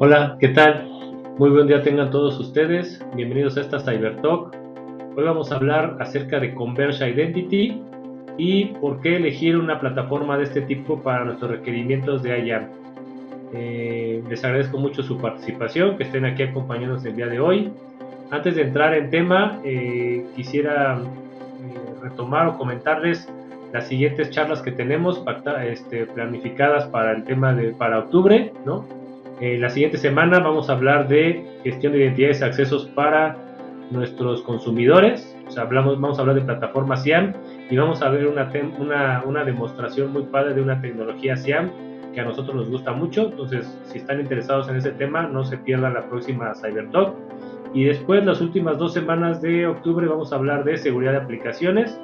Hola, ¿qué tal? Muy buen día tengan todos ustedes. Bienvenidos a esta CyberTalk. Hoy vamos a hablar acerca de Converge Identity y por qué elegir una plataforma de este tipo para nuestros requerimientos de IAM. Les agradezco mucho su participación, que estén aquí acompañándonos el día de hoy. Antes de entrar en tema, quisiera retomar o comentarles las siguientes charlas que tenemos planificadas para el tema para octubre, ¿no? La siguiente semana vamos a hablar de gestión de identidades y accesos para nuestros consumidores. O sea, vamos a hablar de plataformas SIAM y vamos a ver una demostración muy padre de una tecnología SIAM que a nosotros nos gusta mucho. Entonces, si están interesados en ese tema, no se pierdan la próxima CyberTalk. Y después, las últimas 2 semanas de octubre, vamos a hablar de seguridad de aplicaciones.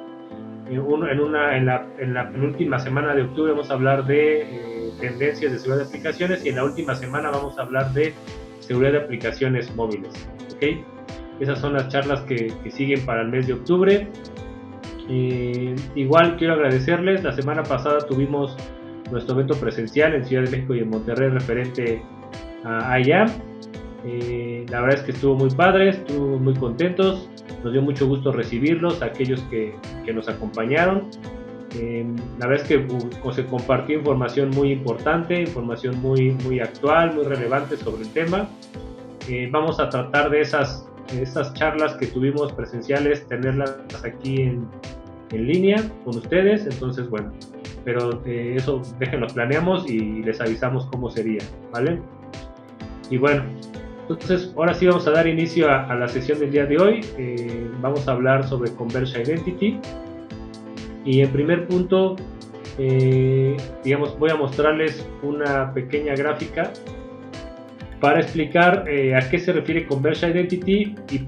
En la penúltima semana de octubre vamos a hablar de tendencias de seguridad de aplicaciones y en la última semana vamos a hablar de seguridad de aplicaciones móviles. ¿Okay? Esas son las charlas que siguen para el mes de octubre. Igual quiero agradecerles, la semana pasada tuvimos nuestro evento presencial en Ciudad de México y en Monterrey referente a IAM. La verdad es que estuvo muy padre, estuvo muy contentos, nos dio mucho gusto recibirlos, a aquellos que nos acompañaron. La verdad es que se compartió información muy importante, información muy actual, muy relevante sobre el tema. Vamos a tratar de esas charlas que tuvimos presenciales, tenerlas aquí en línea con ustedes. Entonces, bueno, pero eso déjenlo, planeamos y les avisamos cómo sería, ¿vale? Y bueno, entonces ahora sí vamos a dar inicio a la sesión del día de hoy. Vamos a hablar sobre Converge Identity. Y en primer punto, voy a mostrarles una pequeña gráfica para explicar a qué se refiere Converge Identity y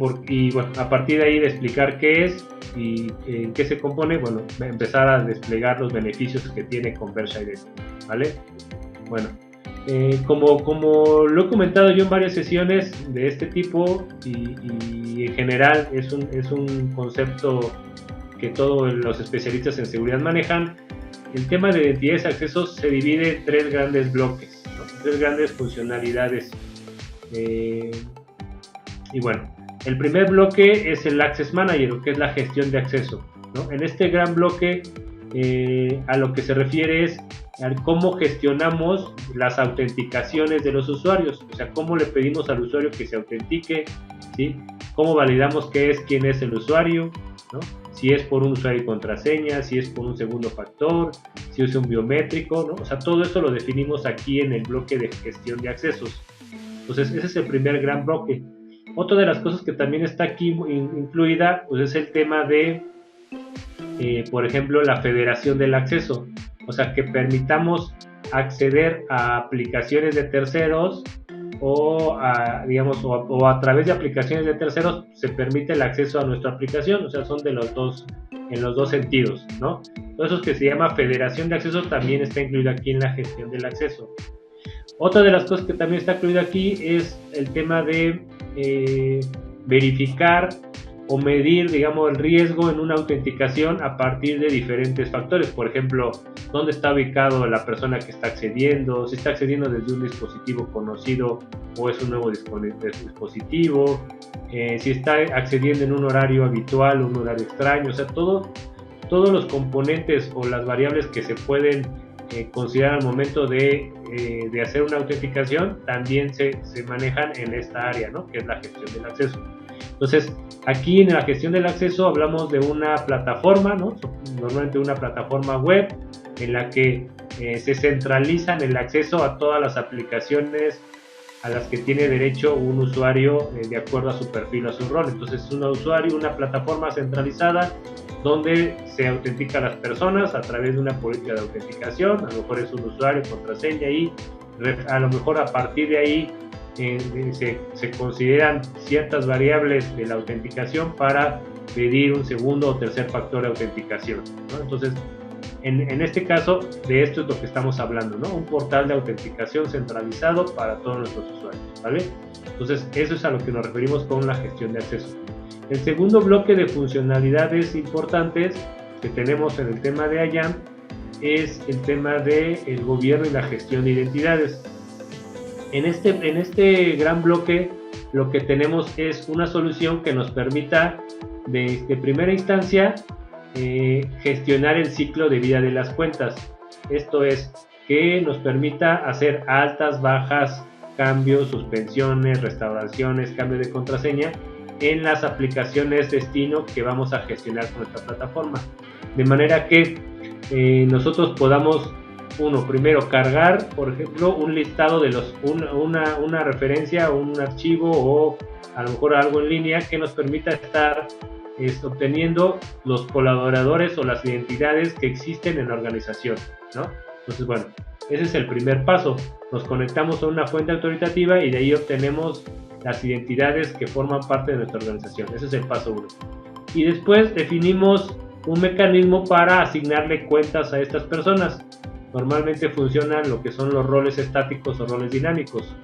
bueno, a partir de ahí de explicar qué es y en qué se compone, bueno, empezar a desplegar los beneficios que tiene Converge Identity, ¿vale? Bueno, como lo he comentado yo en varias sesiones de este tipo y en general es un concepto que todos los especialistas en seguridad manejan, el tema de identidades y accesos se divide en tres grandes bloques, ¿no? Tres grandes funcionalidades. Y bueno, el primer bloque es el Access Manager, que es la gestión de acceso, ¿no? En este gran bloque a lo que se refiere es a cómo gestionamos las autenticaciones de los usuarios, o sea, cómo le pedimos al usuario que se autentique, ¿sí? Cómo validamos quién es el usuario, ¿no? Si es por un usuario y contraseña, si es por un segundo factor, si es un biométrico, ¿no? O sea, todo esto lo definimos aquí en el bloque de gestión de accesos. Entonces, ese es el primer gran bloque. Otra de las cosas que también está aquí incluida, pues es el tema de, por ejemplo, la federación del acceso. O sea, que permitamos acceder a aplicaciones de terceros o a través de aplicaciones de terceros se permite el acceso a nuestra aplicación. O sea, son en los dos sentidos, ¿no? Todo eso que se llama federación de acceso también está incluido aquí en la gestión del acceso. Otra de las cosas que también está incluido aquí es el tema de verificar o medir, digamos, el riesgo en una autenticación a partir de diferentes factores. Por ejemplo, dónde está ubicado la persona que está accediendo, si está accediendo desde un dispositivo conocido o es un nuevo dispositivo, si está accediendo en un horario habitual o un horario extraño. O sea, todos los componentes o las variables que se pueden considerar al momento de hacer una autenticación también se manejan en esta área, ¿no? Que es la gestión del acceso. Entonces, aquí en la gestión del acceso hablamos de una plataforma, ¿no? Normalmente una plataforma web en la que se centralizan el acceso a todas las aplicaciones a las que tiene derecho un usuario de acuerdo a su perfil o a su rol. Entonces, es un usuario, una plataforma centralizada donde se autentica a las personas a través de una política de autenticación. A lo mejor es un usuario, contraseña y a lo mejor a partir de ahí se consideran ciertas variables de la autenticación para pedir un segundo o tercer factor de autenticación, ¿no? Entonces, en este caso, de esto es lo que estamos hablando, ¿no? Un portal de autenticación centralizado para todos nuestros usuarios, ¿vale? Entonces, eso es a lo que nos referimos con la gestión de acceso. El segundo bloque de funcionalidades importantes que tenemos en el tema de IAM es el tema del gobierno y la gestión de identidades. En este gran bloque lo que tenemos es una solución que nos permita de primera instancia gestionar el ciclo de vida de las cuentas. Esto es, que nos permita hacer altas, bajas, cambios, suspensiones, restauraciones, cambio de contraseña en las aplicaciones destino que vamos a gestionar con esta plataforma. De manera que nosotros podamos, primero cargar, por ejemplo, un listado de una referencia o un archivo o a lo mejor algo en línea que nos permita estar obteniendo los colaboradores o las identidades que existen en la organización, ¿no? Entonces, bueno, ese es el primer paso. Nos conectamos a una fuente autoritativa y de ahí obtenemos las identidades que forman parte de nuestra organización. Ese es el paso 1. Y después definimos un mecanismo para asignarle cuentas a estas personas. Normalmente funcionan lo que son los roles estáticos o roles dinámicos.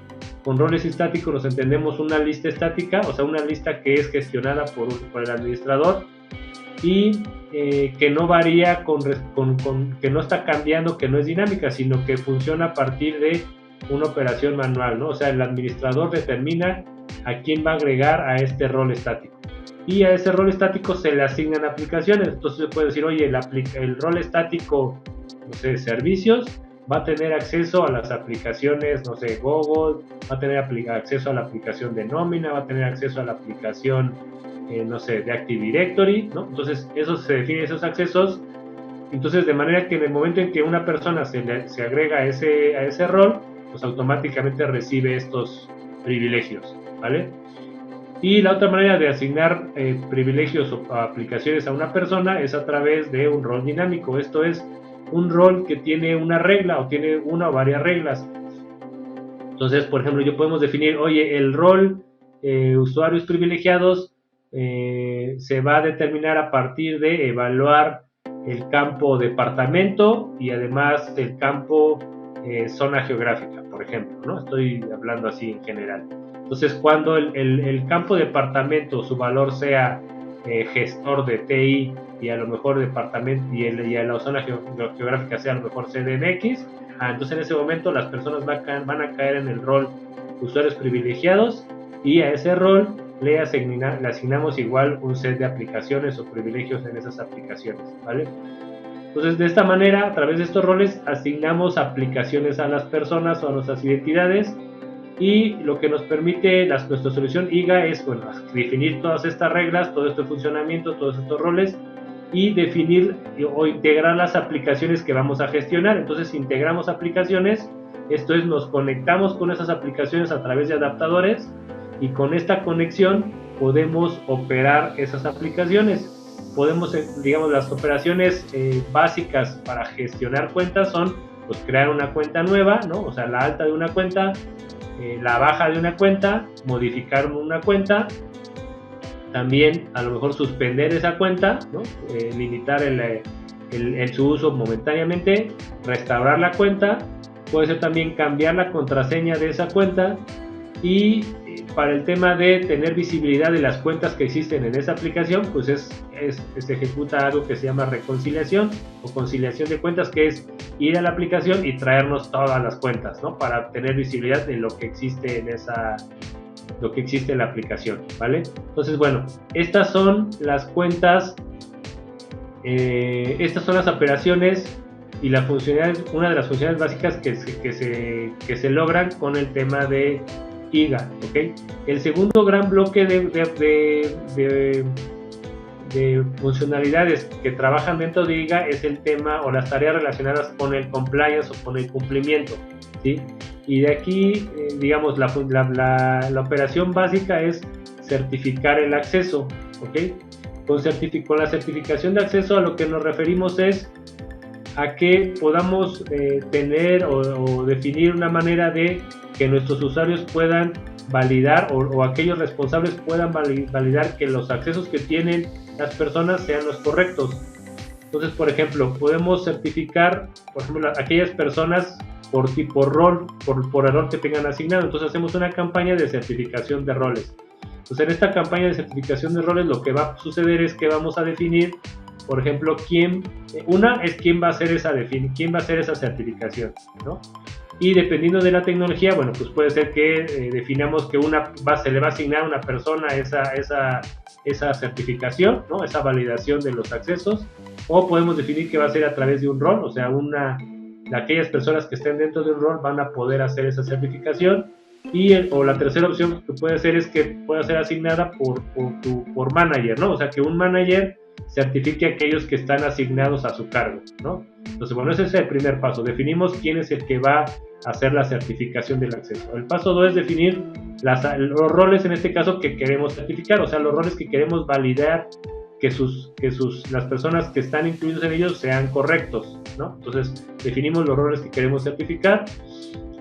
Con roles estáticos nos entendemos una lista estática, o sea, una lista que es gestionada por el administrador y que no varía, que no está cambiando, que no es dinámica, sino que funciona a partir de una operación manual, ¿no? O sea, el administrador determina a quién va a agregar a este rol estático. Y a ese rol estático se le asignan aplicaciones. Entonces se puede decir, oye, el rol estático, no sé, servicios, va a tener acceso a las aplicaciones, no sé, Google, va a tener acceso a la aplicación de nómina, va a tener acceso a la aplicación, no sé, de Active Directory, ¿no? Entonces, eso se define, esos accesos. Entonces, de manera que en el momento en que una persona se agrega a ese rol, pues automáticamente recibe estos privilegios, ¿vale? Y la otra manera de asignar privilegios o aplicaciones a una persona es a través de un rol dinámico. Esto es un rol que tiene una regla o tiene una o varias reglas. Entonces, por ejemplo, yo podemos definir, oye, el rol usuarios privilegiados se va a determinar a partir de evaluar el campo departamento y además el campo zona geográfica, por ejemplo, ¿no? Estoy hablando así en general. Entonces, cuando el campo departamento, su valor sea gestor de TI y a lo mejor departamento y a la zona geográfica sea a lo mejor CDMX, entonces en ese momento las personas van a caer en el rol usuarios privilegiados y a ese rol le asignamos igual un set de aplicaciones o privilegios en esas aplicaciones, ¿vale? Entonces, de esta manera, a través de estos roles, asignamos aplicaciones a las personas o a nuestras identidades y lo que nos permite nuestra solución IGA es, bueno, definir todas estas reglas, todo este funcionamiento, todos estos roles y definir o integrar las aplicaciones que vamos a gestionar. Entonces, integramos aplicaciones, esto es, nos conectamos con esas aplicaciones a través de adaptadores y con esta conexión podemos operar esas aplicaciones. Podemos, digamos, las operaciones básicas para gestionar cuentas son, pues, crear una cuenta nueva, ¿no? O sea, la alta de una cuenta, la baja de una cuenta, modificar una cuenta, también a lo mejor suspender esa cuenta, ¿no? Limitar su uso momentáneamente, restaurar la cuenta, puede ser también cambiar la contraseña de esa cuenta y para el tema de tener visibilidad de las cuentas que existen en esa aplicación, pues se ejecuta algo que se llama reconciliación o conciliación de cuentas, que es ir a la aplicación y traernos todas las cuentas, ¿no? Para tener visibilidad de lo que existe en la aplicación, ¿vale? Entonces, bueno, estas son las cuentas, estas son las operaciones y la funcionalidad, una de las funcionalidades básicas que se logran con el tema de IGA, ¿ok? El segundo gran bloque de funcionalidades que trabajan dentro de IGA es el tema o las tareas relacionadas con el compliance o con el cumplimiento, ¿sí? Y de aquí, digamos, la operación básica es certificar el acceso, ¿ok? Con la certificación de acceso a lo que nos referimos es a que podamos tener o definir una manera de que nuestros usuarios puedan validar o aquellos responsables puedan validar que los accesos que tienen las personas sean los correctos. Entonces, por ejemplo, podemos certificar, por ejemplo, aquellas personas por rol, por error que tengan asignado. Entonces hacemos una campaña de certificación de roles. Entonces, en esta campaña de certificación de roles lo que va a suceder es que vamos a definir, por ejemplo, quién va a hacer esa certificación, ¿no? Y dependiendo de la tecnología, bueno, pues puede ser que definamos que se le va a asignar a una persona esa certificación, ¿no? Esa validación de los accesos, o podemos definir que va a ser a través de un rol, o sea, aquellas personas que estén dentro de un rol van a poder hacer esa certificación, o la tercera opción que puede ser es que pueda ser asignada por manager, ¿no? O sea, que un manager certifique a aquellos que están asignados a su cargo, ¿no? Entonces, bueno, ese es el primer paso. Definimos quién es el que va a hacer la certificación del acceso. El paso 2 es definir los roles, en este caso, que queremos certificar, o sea, los roles que queremos validar que las personas que están incluidos en ellos sean correctos, ¿no? Entonces, definimos los roles que queremos certificar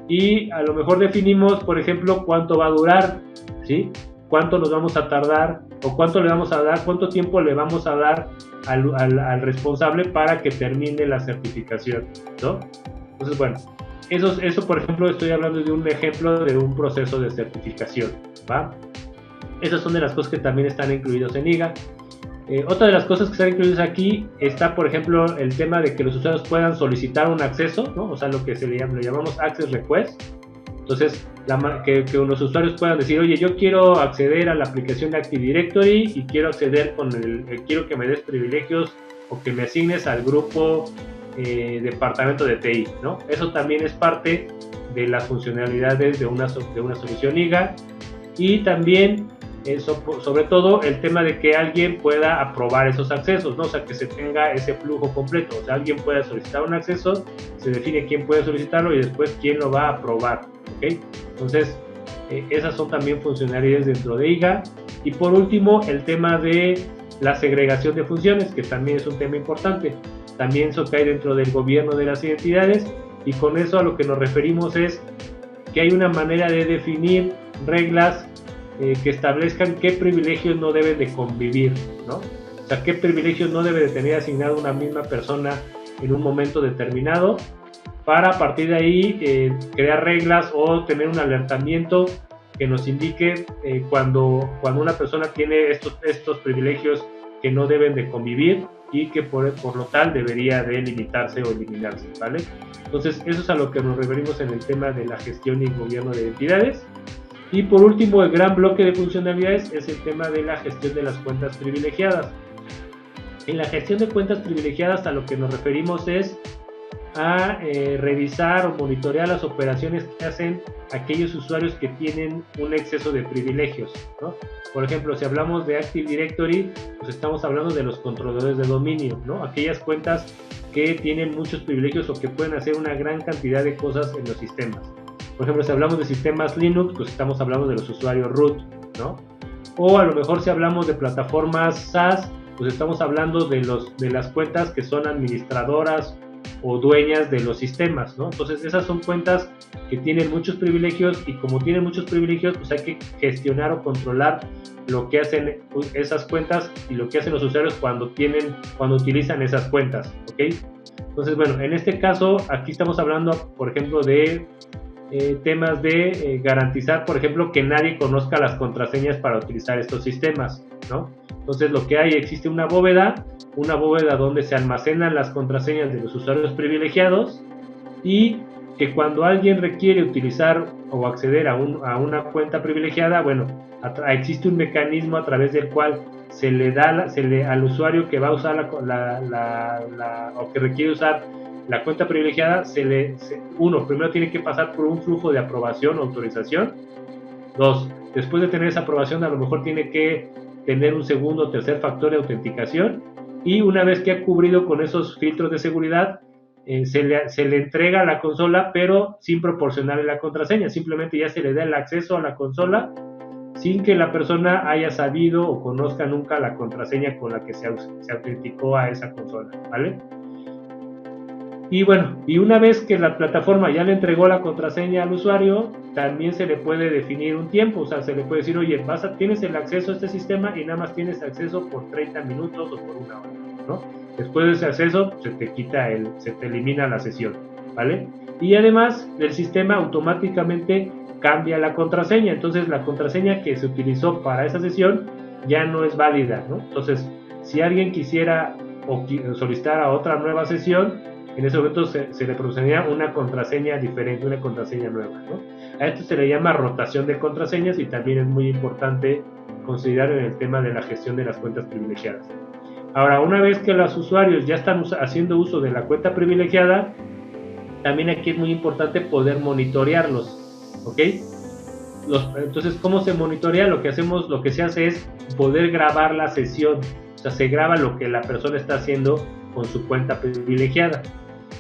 y a lo mejor definimos, por ejemplo, cuánto va a durar, ¿sí? Cuánto nos vamos a tardar o cuánto le vamos a dar, cuánto tiempo le vamos a dar al responsable para que termine la certificación, ¿no? Entonces, bueno, eso por ejemplo, estoy hablando de un ejemplo de un proceso de certificación, ¿va? Esas son de las cosas que también están incluidos en IGA. Otra de las cosas que están incluidas aquí está, por ejemplo, el tema de que los usuarios puedan solicitar un acceso, ¿no? O sea, lo que le llamamos Access Request. Entonces, que los usuarios puedan decir, oye, yo quiero acceder a la aplicación de Active Directory y quiero acceder quiero que me des privilegios o que me asignes al grupo departamento de TI, ¿no? Eso también es parte de las funcionalidades de una solución IGA. Y también, sobre todo, el tema de que alguien pueda aprobar esos accesos, ¿no? O sea, que se tenga ese flujo completo. O sea, alguien pueda solicitar un acceso, se define quién puede solicitarlo y después quién lo va a aprobar, ¿ok? Entonces, esas son también funcionalidades dentro de IGA. Y por último, el tema de la segregación de funciones, que también es un tema importante. También eso cae dentro del gobierno de las identidades, y con eso a lo que nos referimos es que hay una manera de definir reglas que establezcan qué privilegios no deben de convivir, ¿no? O sea, qué privilegios no debe de tener asignado una misma persona en un momento determinado, para a partir de ahí crear reglas o tener un alertamiento que nos indique cuando una persona tiene estos privilegios que no deben de convivir y que por lo tal debería de limitarse o eliminarse, ¿vale? Entonces, eso es a lo que nos referimos en el tema de la gestión y gobierno de identidades. Y por último, el gran bloque de funcionalidades es el tema de la gestión de las cuentas privilegiadas. En la gestión de cuentas privilegiadas a lo que nos referimos es a revisar o monitorear las operaciones que hacen aquellos usuarios que tienen un exceso de privilegios, ¿no? Por ejemplo, si hablamos de Active Directory, pues estamos hablando de los controladores de dominio, ¿no? Aquellas cuentas que tienen muchos privilegios o que pueden hacer una gran cantidad de cosas en los sistemas. Por ejemplo, si hablamos de sistemas Linux, pues estamos hablando de los usuarios root, ¿no? O a lo mejor si hablamos de plataformas SaaS, pues estamos hablando de las cuentas que son administradoras o dueñas de los sistemas, ¿no? Entonces esas son cuentas que tienen muchos privilegios, y como tienen muchos privilegios, pues hay que gestionar o controlar lo que hacen esas cuentas y lo que hacen los usuarios cuando utilizan esas cuentas, ¿ok? Entonces, bueno, en este caso aquí estamos hablando, por ejemplo, de temas de garantizar, por ejemplo, que nadie conozca las contraseñas para utilizar estos sistemas, ¿no? Entonces lo que existe una bóveda donde se almacenan las contraseñas de los usuarios privilegiados, y que cuando alguien requiere utilizar o acceder a una cuenta privilegiada, bueno, existe un mecanismo a través del cual se le da al usuario que va a usar o que requiere usar la cuenta privilegiada, primero tiene que pasar por un flujo de aprobación o autorización. 2, después de tener esa aprobación, a lo mejor tiene que tener un segundo o tercer factor de autenticación, y una vez que ha cubrido con esos filtros de seguridad, se le entrega a la consola, pero sin proporcionarle la contraseña. Simplemente ya se le da el acceso a la consola sin que la persona haya sabido o conozca nunca la contraseña con la que se autenticó a esa consola, ¿vale? Y bueno, y una vez que la plataforma ya le entregó la contraseña al usuario, también se le puede definir un tiempo. O sea, se le puede decir, oye, tienes el acceso a este sistema y nada más tienes acceso por 30 minutos o por una hora, ¿no? Después de ese acceso, se te elimina la sesión, ¿vale? Y además, el sistema automáticamente cambia la contraseña. Entonces, la contraseña que se utilizó para esa sesión ya no es válida, ¿no? Entonces, si alguien quisiera solicitar a otra nueva sesión, en ese momento se le proporcionaría una contraseña diferente, una contraseña nueva, ¿no? A esto se le llama rotación de contraseñas y también es muy importante considerar en el tema de la gestión de las cuentas privilegiadas. Ahora, una vez que los usuarios ya están haciendo uso de la cuenta privilegiada, también aquí es muy importante poder monitorearlos, ¿ok? Entonces, ¿cómo se monitorea? Lo que se hace es poder grabar la sesión, o sea, se graba lo que la persona está haciendo con su cuenta privilegiada.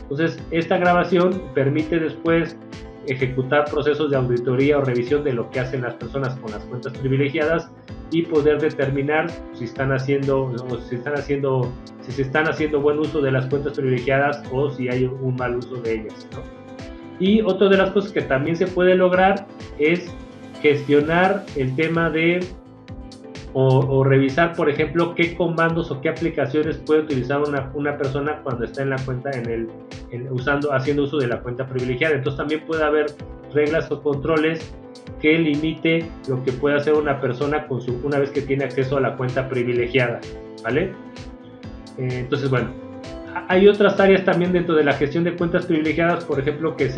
Entonces, esta grabación permite después ejecutar procesos de auditoría o revisión de lo que hacen las personas con las cuentas privilegiadas y poder determinar si se están haciendo buen uso de las cuentas privilegiadas o si hay un mal uso de ellas, ¿no? Y otra de las cosas que también se puede lograr es gestionar el tema de o revisar, por ejemplo, qué comandos o qué aplicaciones puede utilizar una persona cuando está en la cuenta haciendo uso de la cuenta privilegiada. Entonces también puede haber reglas o controles que limite lo que puede hacer una persona una vez que tiene acceso a la cuenta privilegiada, ¿vale? Entonces, bueno, hay otras áreas también dentro de la gestión de cuentas privilegiadas, por ejemplo, que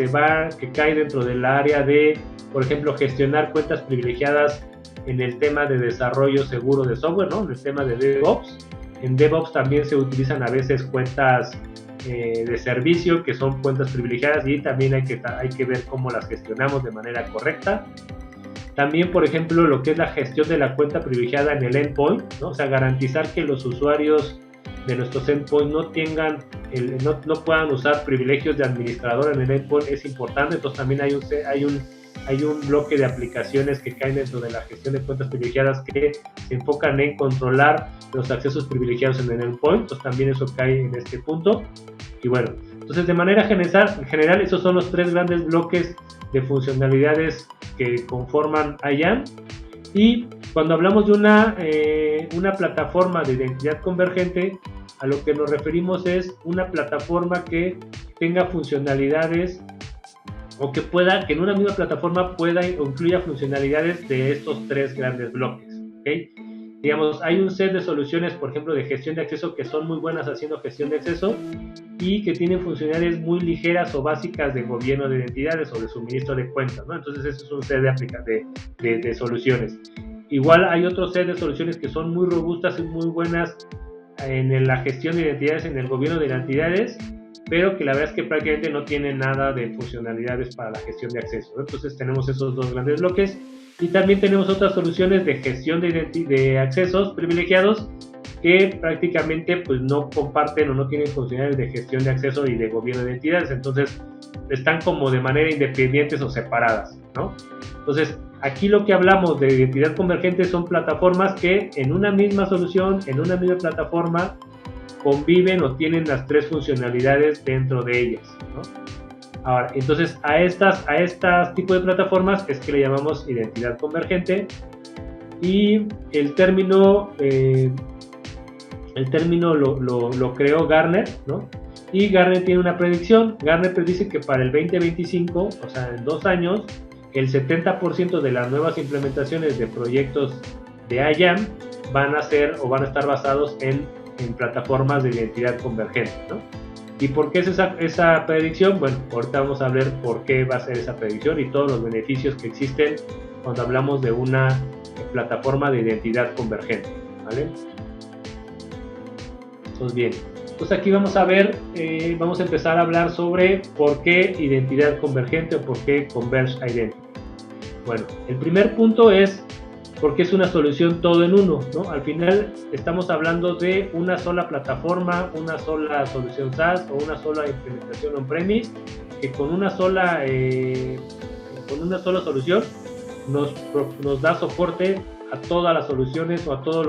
cae dentro del área de, por ejemplo, gestionar cuentas privilegiadas en el tema de desarrollo seguro de software, ¿no? En el tema de DevOps. En DevOps también se utilizan a veces cuentas de servicio, que son cuentas privilegiadas, y también hay que ver cómo las gestionamos de manera correcta. También, por ejemplo, lo que es la gestión de la cuenta privilegiada en el endpoint, ¿no? O sea, garantizar que los usuarios de nuestros endpoints no puedan usar privilegios de administrador en el endpoint es importante. Entonces también hay un bloque de aplicaciones que caen dentro de la gestión de cuentas privilegiadas que se enfocan en controlar los accesos privilegiados en el endpoint. Entonces también eso cae en este punto. Y bueno, entonces de manera general esos son los tres grandes bloques de funcionalidades que conforman IAM. Y cuando hablamos de una plataforma de identidad convergente, a lo que nos referimos es una plataforma que tenga funcionalidades o que en una misma plataforma pueda o incluya funcionalidades de estos tres grandes bloques, ¿okay? Digamos, hay un set de soluciones, por ejemplo, de gestión de acceso que son muy buenas haciendo gestión de acceso y que tienen funcionalidades muy ligeras o básicas de gobierno de identidades o de suministro de cuentas, ¿no? Entonces, ese es un set de soluciones. Igual hay otro set de soluciones que son muy robustas y muy buenas en la gestión de identidades, en el gobierno de identidades, pero que la verdad es que prácticamente no tienen nada de funcionalidades para la gestión de acceso, ¿no? Entonces tenemos esos dos grandes bloques y también tenemos otras soluciones de gestión de accesos privilegiados que prácticamente pues no comparten o no tienen funcionalidades de gestión de acceso y de gobierno de identidades, entonces están como de manera independientes o separadas, ¿no? Entonces aquí lo que hablamos de identidad convergente son plataformas que en una misma solución, en una misma plataforma conviven o tienen las tres funcionalidades dentro de ellas, ¿no? Ahora, entonces a estas tipos de plataformas es que le llamamos identidad convergente y el término lo creó Gartner, ¿no? Y Gartner tiene una predicción. Gartner predice que para el 2025, o sea, en 2 años, el 70% de las nuevas implementaciones de proyectos de IAM van a estar basados en plataformas de identidad convergente, ¿no? ¿Y por qué es esa predicción? Bueno, ahorita vamos a ver por qué va a ser esa predicción y todos los beneficios que existen cuando hablamos de una plataforma de identidad convergente, ¿vale? Entonces, bien. Entonces aquí vamos a ver, vamos a empezar a hablar sobre por qué identidad convergente o por qué Converged Identity. Bueno, el primer punto es porque es una solución todo en uno, ¿no? Al final estamos hablando de una sola plataforma, una sola solución SaaS o una sola implementación on-premise que con una sola solución nos da soporte a todas las soluciones o a todas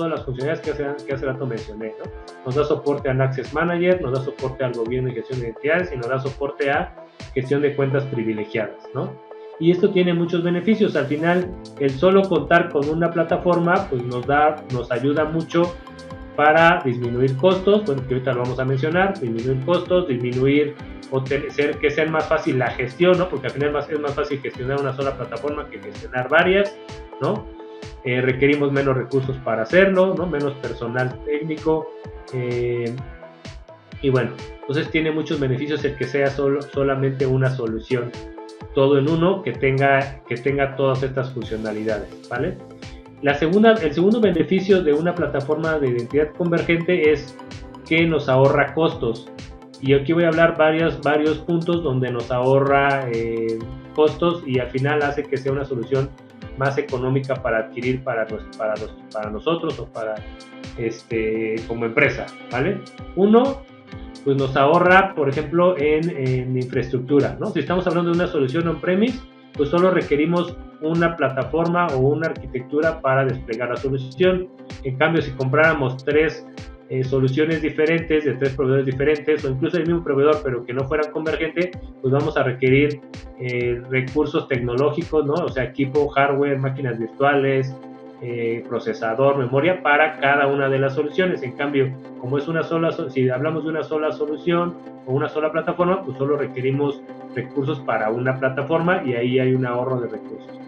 las funcionalidades que hace rato mencioné, ¿no? Nos da soporte al Access Manager, nos da soporte al gobierno y gestión de identidades y nos da soporte a gestión de cuentas privilegiadas, ¿no? Y esto tiene muchos beneficios. Al final, el solo contar con una plataforma pues nos ayuda mucho para disminuir costos, bueno, que ahorita lo vamos a mencionar, disminuir costos, que sea más fácil la gestión, ¿no? Porque al final es más fácil gestionar una sola plataforma que gestionar varias, ¿no? Requerimos menos recursos para hacerlo, ¿no? Menos personal técnico, Y bueno, entonces tiene muchos beneficios el que sea solamente una solución, todo en uno, que tenga todas estas funcionalidades, ¿vale? El segundo beneficio de una plataforma de identidad convergente es que nos ahorra costos. Y aquí voy a hablar varios puntos donde nos ahorra costos y al final hace que sea una solución más económica para adquirir para nosotros o para como empresa, ¿vale? Uno, pues nos ahorra, por ejemplo, en infraestructura, ¿no? Si estamos hablando de una solución on-premise, pues solo requerimos una plataforma o una arquitectura para desplegar la solución. En cambio, si compráramos tres soluciones diferentes de tres proveedores diferentes o incluso el mismo proveedor pero que no fueran convergentes, pues vamos a requerir recursos tecnológicos, ¿no? O sea, equipo, hardware, máquinas virtuales, procesador, memoria para cada una de las soluciones. En cambio, como es una sola, si hablamos de una sola solución o una sola plataforma, pues solo requerimos recursos para una plataforma y ahí hay un ahorro de recursos.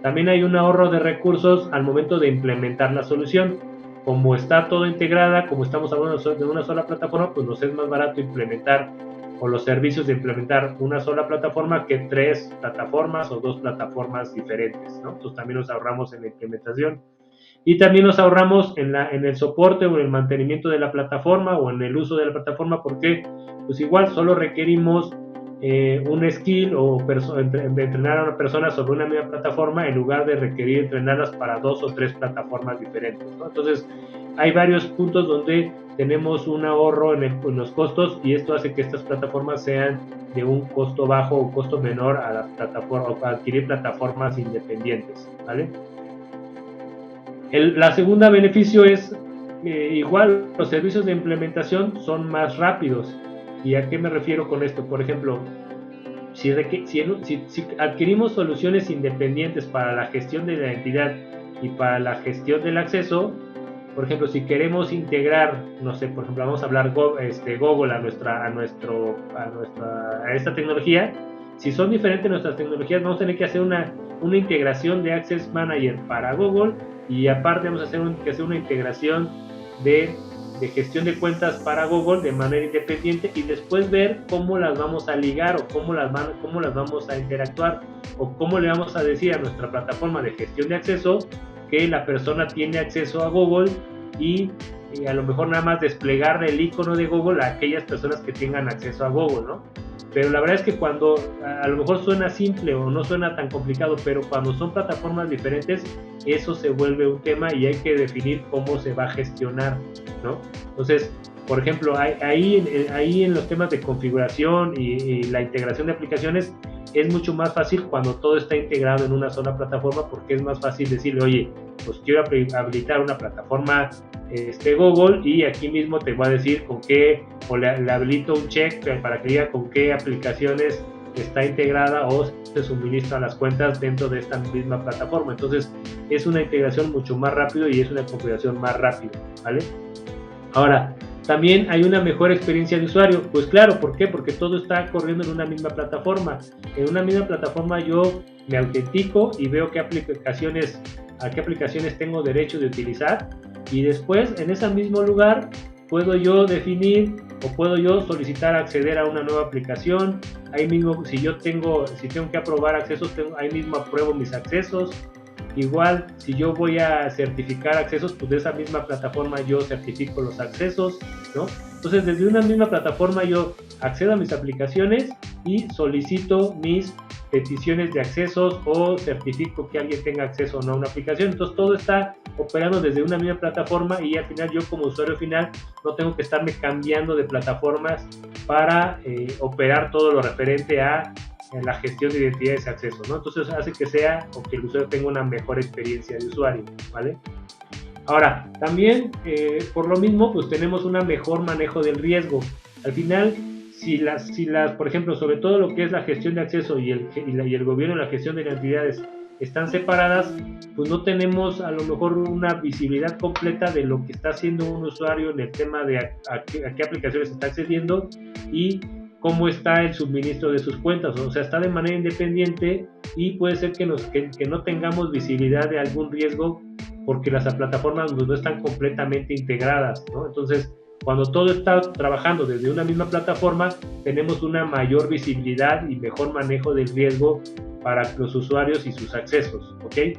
También hay un ahorro de recursos al momento de implementar la solución. Como está todo integrada, como estamos hablando de una sola plataforma, pues nos es más barato implementar o los servicios de implementar una sola plataforma que tres plataformas o dos plataformas diferentes, ¿no? Entonces también nos ahorramos en la implementación y también nos ahorramos en el soporte o en el mantenimiento de la plataforma o en el uso de la plataforma, porque pues igual solo requerimos un skill o entrenar a una persona sobre una misma plataforma en lugar de requerir entrenarlas para dos o tres plataformas diferentes, ¿no? Entonces hay varios puntos donde tenemos un ahorro en los costos y esto hace que estas plataformas sean de un costo bajo o costo menor a la plataforma o para adquirir plataformas independientes, ¿vale? La segunda beneficio es igual los servicios de implementación son más rápidos. ¿Y a qué me refiero con esto? Por ejemplo, si adquirimos soluciones independientes para la gestión de la identidad y para la gestión del acceso, por ejemplo, si queremos integrar, no sé, por ejemplo, vamos a hablar Google a esta tecnología, si son diferentes nuestras tecnologías, vamos a tener que hacer una integración de Access Manager para Google y aparte vamos a hacer una integración de gestión de cuentas para Google de manera independiente y después ver cómo las vamos a ligar o cómo las vamos a interactuar o cómo le vamos a decir a nuestra plataforma de gestión de acceso que la persona tiene acceso a Google y a lo mejor nada más desplegar el icono de Google a aquellas personas que tengan acceso a Google, ¿no? Pero la verdad es que cuando a lo mejor suena simple o no suena tan complicado, pero cuando son plataformas diferentes, eso se vuelve un tema y hay que definir cómo se va a gestionar, ¿no? Entonces, por ejemplo, ahí en los temas de configuración y la integración de aplicaciones es mucho más fácil cuando todo está integrado en una sola plataforma porque es más fácil decirle, oye, pues quiero habilitar una plataforma Google y aquí mismo te voy a decir con qué, o le habilito un check para que diga con qué aplicaciones está integrada o se suministran las cuentas dentro de esta misma plataforma. Entonces es una integración mucho más rápido y es una configuración más rápida, ¿vale? Ahora, también hay una mejor experiencia de usuario. Pues claro, ¿por qué? Porque todo está corriendo en una misma plataforma. En una misma plataforma yo me autentico y veo a qué aplicaciones tengo derecho de utilizar y después en ese mismo lugar puedo yo definir o puedo yo solicitar acceder a una nueva aplicación. Ahí mismo, si tengo que aprobar accesos, ahí mismo apruebo mis accesos. Igual, si yo voy a certificar accesos, pues de esa misma plataforma yo certifico los accesos, ¿no? Entonces, desde una misma plataforma yo accedo a mis aplicaciones y solicito mis peticiones de accesos o certifico que alguien tenga acceso o no a una aplicación. Entonces, todo está operando desde una misma plataforma y al final yo como usuario final no tengo que estarme cambiando de plataformas para operar todo lo referente a en la gestión de identidades y acceso, ¿no? Entonces hace que sea o que el usuario tenga una mejor experiencia de usuario, ¿vale? Ahora, también por lo mismo, pues tenemos un mejor manejo del riesgo. Al final, si las, por ejemplo, sobre todo lo que es la gestión de acceso y el gobierno y la gestión de identidades están separadas, pues no tenemos a lo mejor una visibilidad completa de lo que está haciendo un usuario en el tema de a qué aplicaciones está accediendo y cómo está el suministro de sus cuentas, o sea, está de manera independiente y puede ser que no tengamos visibilidad de algún riesgo porque las plataformas no están completamente integradas, ¿no? Entonces, cuando todo está trabajando desde una misma plataforma, tenemos una mayor visibilidad y mejor manejo del riesgo para los usuarios y sus accesos, ¿ok?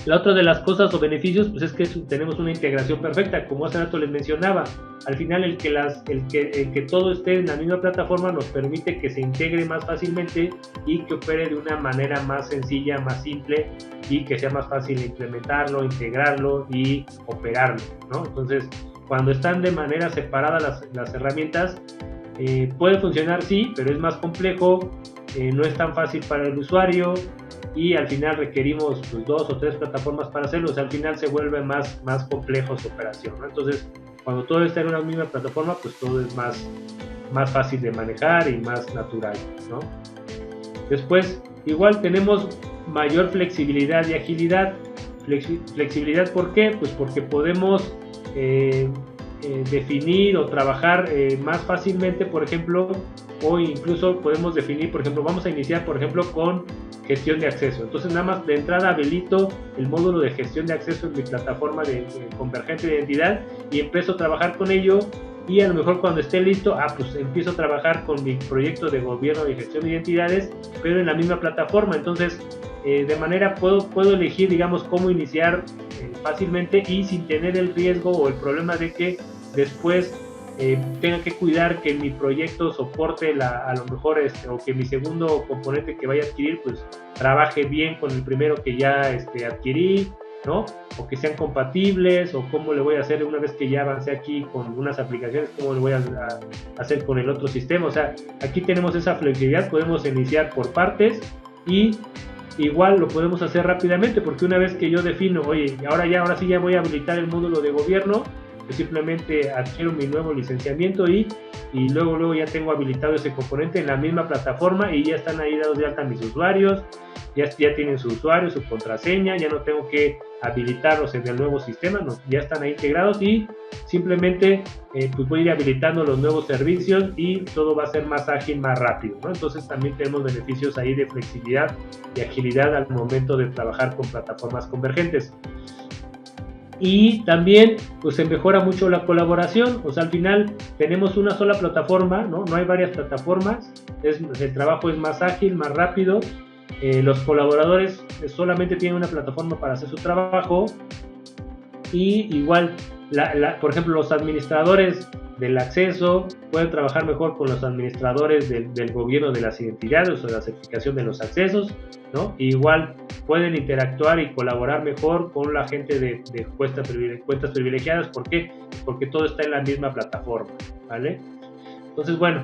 La otra de las cosas o beneficios, pues es que tenemos una integración perfecta, como hace rato les mencionaba. Al final, el que todo esté en la misma plataforma nos permite que se integre más fácilmente y que opere de una manera más sencilla, más simple, y que sea más fácil implementarlo, integrarlo y operarlo, ¿no? Entonces, cuando están de manera separada las herramientas, puede funcionar, sí, pero es más complejo, no es tan fácil para el usuario, y al final requerimos pues, 2 o 3 plataformas para hacerlo. O sea, al final se vuelve más complejo su operación, ¿no? Entonces, cuando todo está en una misma plataforma, pues todo es más fácil de manejar y más natural, ¿no? Después, igual tenemos mayor flexibilidad y agilidad. Flexibilidad, ¿por qué? Pues porque podemos definir o trabajar más fácilmente, por ejemplo, o incluso podemos definir, por ejemplo, vamos a iniciar, por ejemplo, con gestión de acceso. Entonces, nada más de entrada habilito el módulo de gestión de acceso en mi plataforma de convergente de identidad y empiezo a trabajar con ello, y a lo mejor cuando esté listo, pues empiezo a trabajar con mi proyecto de gobierno de gestión de identidades, pero en la misma plataforma. Entonces, de manera puedo elegir, digamos, cómo iniciar fácilmente y sin tener el riesgo o el problema de que después tenga que cuidar que mi proyecto soporte a lo mejor o que mi segundo componente que vaya a adquirir pues trabaje bien con el primero que ya adquirí, ¿no? O que sean compatibles, o cómo le voy a hacer una vez que ya avancé aquí con unas aplicaciones, cómo le voy a hacer con el otro sistema. O sea, aquí tenemos esa flexibilidad, podemos iniciar por partes y igual lo podemos hacer rápidamente, porque una vez que yo defino, oye, ahora sí ya voy a habilitar el módulo de gobierno, pues simplemente adquiero mi nuevo licenciamiento y luego ya tengo habilitado ese componente en la misma plataforma y ya están ahí dados de alta mis usuarios, ya tienen su usuario, su contraseña, ya no tengo que habilitarlos en el nuevo sistema, no, ya están ahí integrados y simplemente pues voy a ir habilitando los nuevos servicios y todo va a ser más ágil, más rápido, ¿no? Entonces también tenemos beneficios ahí de flexibilidad y agilidad al momento de trabajar con plataformas convergentes. Y también pues se mejora mucho la colaboración. O sea, al final tenemos una sola plataforma, no hay varias plataformas, el trabajo es más ágil, más rápido, los colaboradores solamente tienen una plataforma para hacer su trabajo, y igual por ejemplo, los administradores del acceso pueden trabajar mejor con los administradores del gobierno de las identidades o de la certificación de los accesos, ¿no? Y igual pueden interactuar y colaborar mejor con la gente de cuentas privilegiadas. ¿Por qué? Porque todo está en la misma plataforma, ¿vale? Entonces, bueno,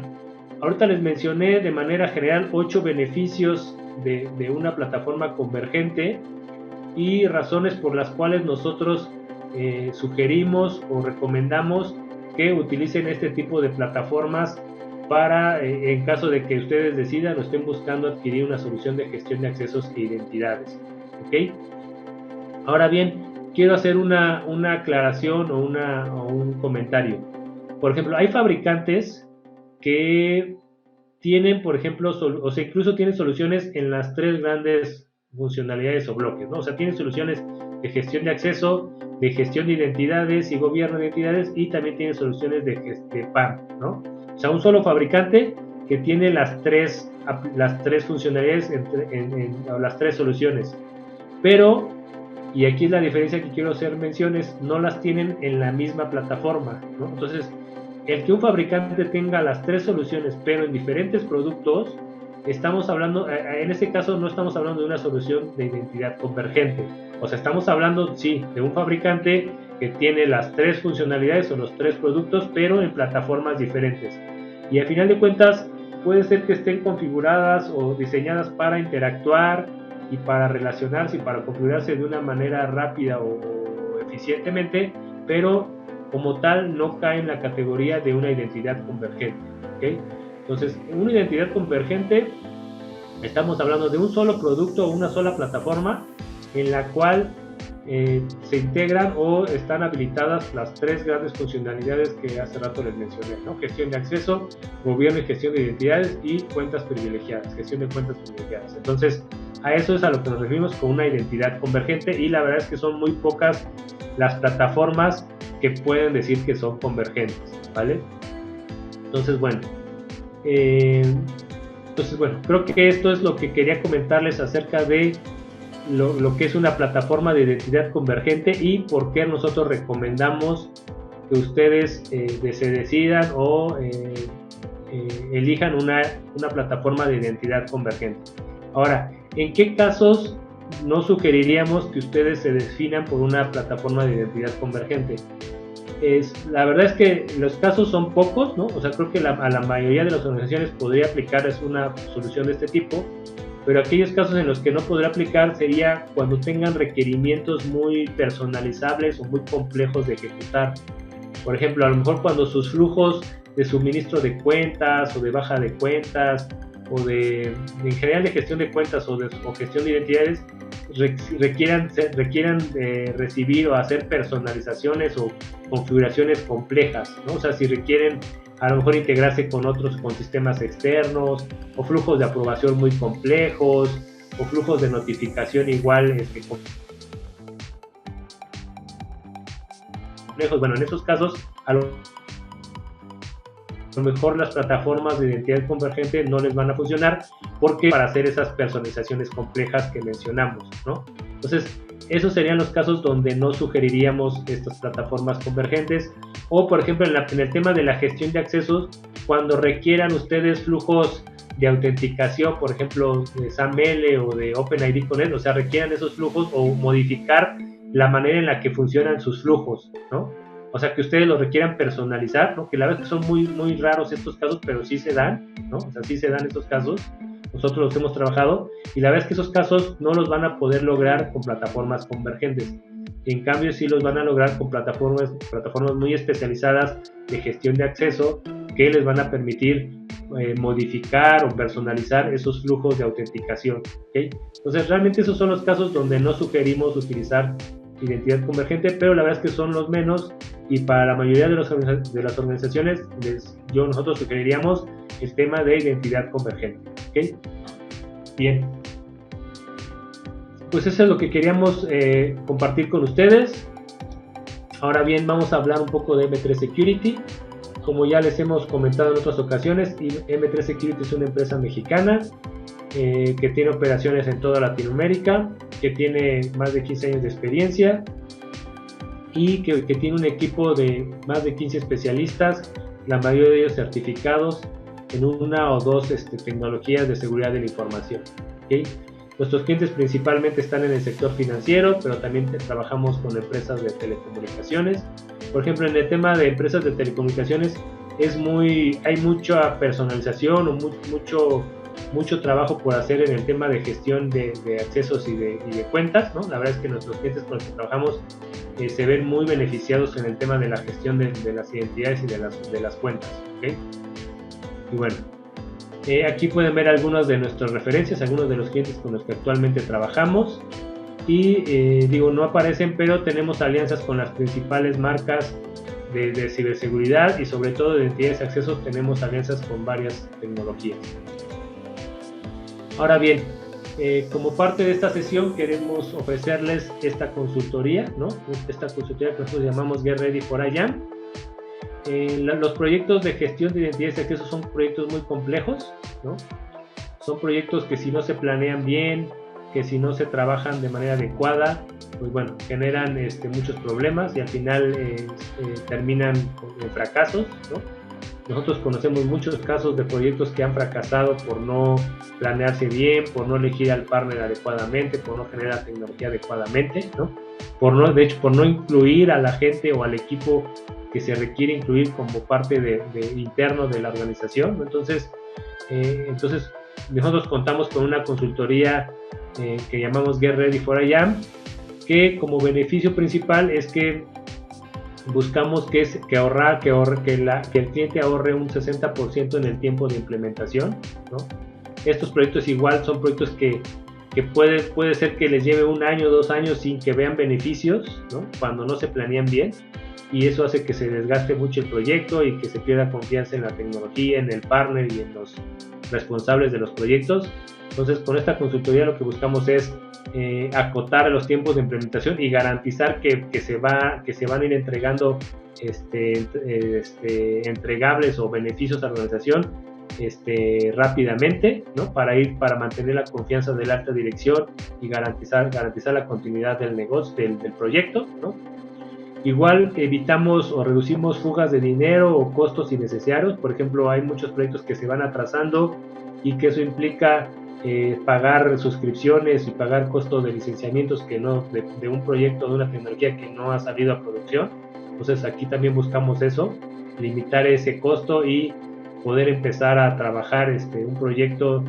ahorita les mencioné de manera general 8 beneficios de una plataforma convergente y razones por las cuales nosotros sugerimos o recomendamos que utilicen este tipo de plataformas para, en caso de que ustedes decidan o estén buscando adquirir una solución de gestión de accesos e identidades, ¿ok? Ahora bien, quiero hacer una aclaración o un comentario. Por ejemplo, hay fabricantes que tienen, por ejemplo, o sea, incluso tienen soluciones en las 3 grandes funcionalidades o bloques, ¿no? O sea, tienen soluciones de gestión de acceso, de gestión de identidades y gobierno de identidades, y también tienen soluciones de PAM, ¿no? O sea, un solo fabricante que tiene las tres funcionalidades o las 3 soluciones. Pero, y aquí es la diferencia que quiero hacer menciones, no las tienen en la misma plataforma, ¿no? Entonces, el que un fabricante tenga las 3 soluciones, pero en diferentes productos, estamos hablando, en este caso no estamos hablando de una solución de identidad convergente. O sea, estamos hablando, sí, de un fabricante que tiene las 3 funcionalidades o los 3 productos, pero en plataformas diferentes. Y al final de cuentas, puede ser que estén configuradas o diseñadas para interactuar y para relacionarse y para configurarse de una manera rápida o eficientemente, pero como tal no cae en la categoría de una identidad convergente, ¿okay? Entonces, en una identidad convergente estamos hablando de un solo producto o una sola plataforma en la cual se integran o están habilitadas las 3 grandes funcionalidades que hace rato les mencioné, ¿no? Gestión de acceso, gobierno y gestión de identidades y cuentas privilegiadas, gestión de cuentas privilegiadas. Entonces, a eso es a lo que nos referimos con una identidad convergente, y la verdad es que son muy pocas las plataformas que pueden decir que son convergentes, ¿vale? Entonces, bueno, creo que esto es lo que quería comentarles acerca de lo que es una plataforma de identidad convergente y por qué nosotros recomendamos que ustedes se decidan o elijan una plataforma de identidad convergente. Ahora, ¿en qué casos no sugeriríamos que ustedes se definan por una plataforma de identidad convergente? La verdad es que los casos son pocos, ¿no? O sea, creo que a la mayoría de las organizaciones podría aplicarles una solución de este tipo, pero aquellos casos en los que no podrá aplicar sería cuando tengan requerimientos muy personalizables o muy complejos de ejecutar. Por ejemplo, a lo mejor cuando sus flujos de suministro de cuentas o de baja de cuentas o en general de gestión de cuentas o gestión de identidades requieran recibir o hacer personalizaciones o configuraciones complejas, ¿no? O sea, si requieren a lo mejor integrarse con sistemas externos, o flujos de aprobación muy complejos, o flujos de notificación igual complejos. Bueno, en esos casos a lo mejor las plataformas de identidad convergente no les van a funcionar, porque para hacer esas personalizaciones complejas que mencionamos, ¿no? Entonces, esos serían los casos donde no sugeriríamos estas plataformas convergentes. O, por ejemplo, en el tema de la gestión de accesos, cuando requieran ustedes flujos de autenticación, por ejemplo, de SAML o de OpenID Connect, o sea, requieran esos flujos o modificar la manera en la que funcionan sus flujos, ¿no? O sea, que ustedes los requieran personalizar, ¿no? Que la verdad es que son muy, muy raros estos casos, pero sí se dan, ¿no? O sea, sí se dan estos casos. Nosotros los hemos trabajado y la verdad es que esos casos no los van a poder lograr con plataformas convergentes. En cambio, sí los van a lograr con plataformas muy especializadas de gestión de acceso que les van a permitir modificar o personalizar esos flujos de autenticación, ¿okay? Entonces, realmente esos son los casos donde no sugerimos utilizar identidad convergente, pero la verdad es que son los menos y para la mayoría de las organizaciones nosotros sugeriríamos el tema de identidad convergente, ¿okay? Bien, pues eso es lo que queríamos compartir con ustedes. Ahora bien, vamos a hablar un poco de M3 Security. Como ya les hemos comentado en otras ocasiones, M3 Security es una empresa mexicana que tiene operaciones en toda Latinoamérica, que tiene más de 15 años de experiencia y que tiene un equipo de más de 15 especialistas, la mayoría de ellos certificados en una o dos tecnologías de seguridad de la información, ¿okay? Nuestros clientes principalmente están en el sector financiero, pero también trabajamos con empresas de telecomunicaciones. Por ejemplo, en el tema de empresas de telecomunicaciones hay mucha personalización o mucho trabajo por hacer en el tema de gestión de accesos y de cuentas, ¿no? La verdad es que nuestros clientes con los que trabajamos se ven muy beneficiados en el tema de la gestión de las identidades y de las cuentas, ¿okay? Y bueno, aquí pueden ver algunas de nuestras referencias, algunos de los clientes con los que actualmente trabajamos y no aparecen, pero tenemos alianzas con las principales marcas de ciberseguridad y sobre todo de identidades y accesos tenemos alianzas con varias tecnologías. Ahora bien, como parte de esta sesión queremos ofrecerles esta consultoría, ¿no? Esta consultoría que nosotros llamamos Get Ready for IAM. Los proyectos de gestión de identidades y accesos son proyectos muy complejos, ¿no? Son proyectos que si no se planean bien, que si no se trabajan de manera adecuada, pues bueno, generan muchos problemas y al final terminan en fracasos, ¿no? Nosotros conocemos muchos casos de proyectos que han fracasado por no planearse bien, por no elegir al partner adecuadamente, por no generar tecnología adecuadamente, ¿no? Por no incluir a la gente o al equipo que se requiere incluir como parte interno de la organización, ¿no? Entonces nosotros contamos con una consultoría que llamamos Get Ready for IAM, que como beneficio principal es que buscamos que el cliente ahorre un 60% en el tiempo de implementación, ¿no? Estos proyectos igual son proyectos que puede ser que les lleve 1 año, 2 años sin que vean beneficios, ¿no? Cuando no se planean bien, y eso hace que se desgaste mucho el proyecto y que se pierda confianza en la tecnología, en el partner y en los responsables de los proyectos. Entonces, con esta consultoría lo que buscamos es acotar los tiempos de implementación y garantizar que se van a ir entregando entregables o beneficios a la organización rápidamente, ¿no? Para mantener la confianza de la alta dirección y garantizar la continuidad del negocio, del proyecto, ¿no? Igual evitamos o reducimos fugas de dinero o costos innecesarios. Por ejemplo, hay muchos proyectos que se van atrasando y que eso implica pagar suscripciones y pagar costos de licenciamientos de un proyecto, de una tecnología que no ha salido a producción. Entonces aquí también buscamos eso, limitar ese costo y poder empezar a trabajar un proyecto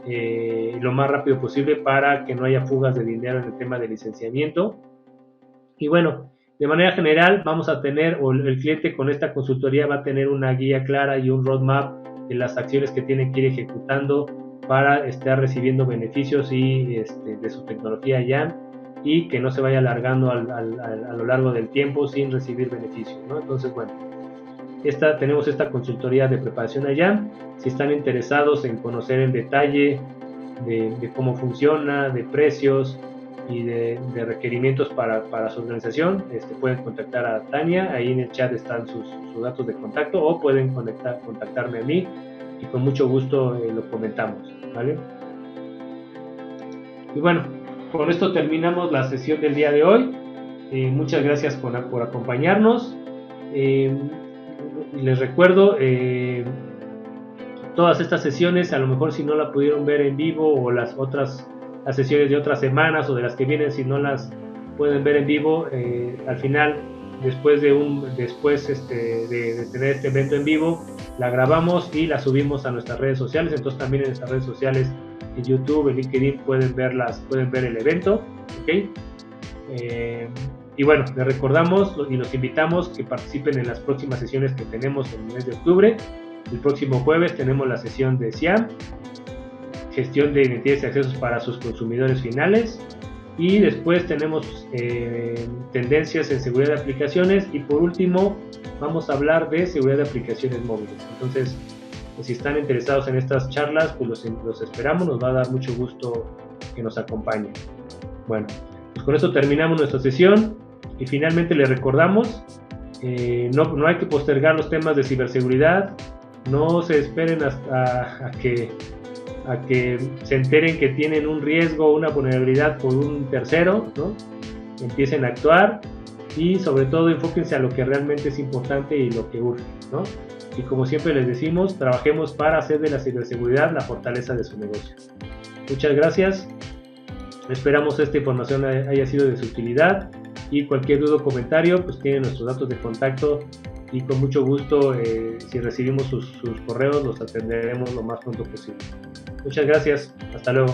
lo más rápido posible para que no haya fugas de dinero en el tema de licenciamiento. Y bueno, de manera general vamos a tener, o el cliente con esta consultoría va a tener una guía clara y un roadmap de las acciones que tiene que ir ejecutando para estar recibiendo beneficios de su tecnología YAM y que no se vaya alargando a lo largo del tiempo sin recibir beneficios, ¿no? Entonces, bueno, tenemos esta consultoría de preparación a YAM. Si están interesados en conocer en detalle de cómo funciona, de precios y de requerimientos para su organización, pueden contactar a Tania. Ahí en el chat están sus datos de contacto, o pueden contactarme a mí y con mucho gusto lo comentamos, ¿vale? Y bueno, con esto terminamos la sesión del día de hoy. Muchas gracias por acompañarnos. Les recuerdo, todas estas sesiones, a lo mejor si no la pudieron ver en vivo, o las sesiones de otras semanas o de las que vienen, si no las pueden ver en vivo, al final, después de tener este evento en vivo, la grabamos y la subimos a nuestras redes sociales. Entonces también en nuestras redes sociales, en YouTube, en LinkedIn, pueden ver el evento, ¿ok? Y bueno, les recordamos y los invitamos que participen en las próximas sesiones que tenemos en el mes de octubre. El próximo jueves tenemos la sesión de SIAM, gestión de identidades y accesos para sus consumidores finales. Y después tenemos tendencias en seguridad de aplicaciones. Y por último, vamos a hablar de seguridad de aplicaciones móviles. Entonces, si están interesados en estas charlas, pues los esperamos. Nos va a dar mucho gusto que nos acompañen. Bueno, pues con esto terminamos nuestra sesión. Y finalmente les recordamos, no hay que postergar los temas de ciberseguridad. No se esperen a que se enteren que tienen un riesgo o una vulnerabilidad por un tercero, ¿no? Empiecen a actuar y sobre todo enfóquense a lo que realmente es importante y lo que urge, ¿no? Y como siempre les decimos, trabajemos para hacer de la ciberseguridad la fortaleza de su negocio. Muchas gracias. Esperamos esta información haya sido de su utilidad, y cualquier duda o comentario, pues tienen nuestros datos de contacto, y con mucho gusto, si recibimos sus correos, los atenderemos lo más pronto posible. Muchas gracias. Hasta luego.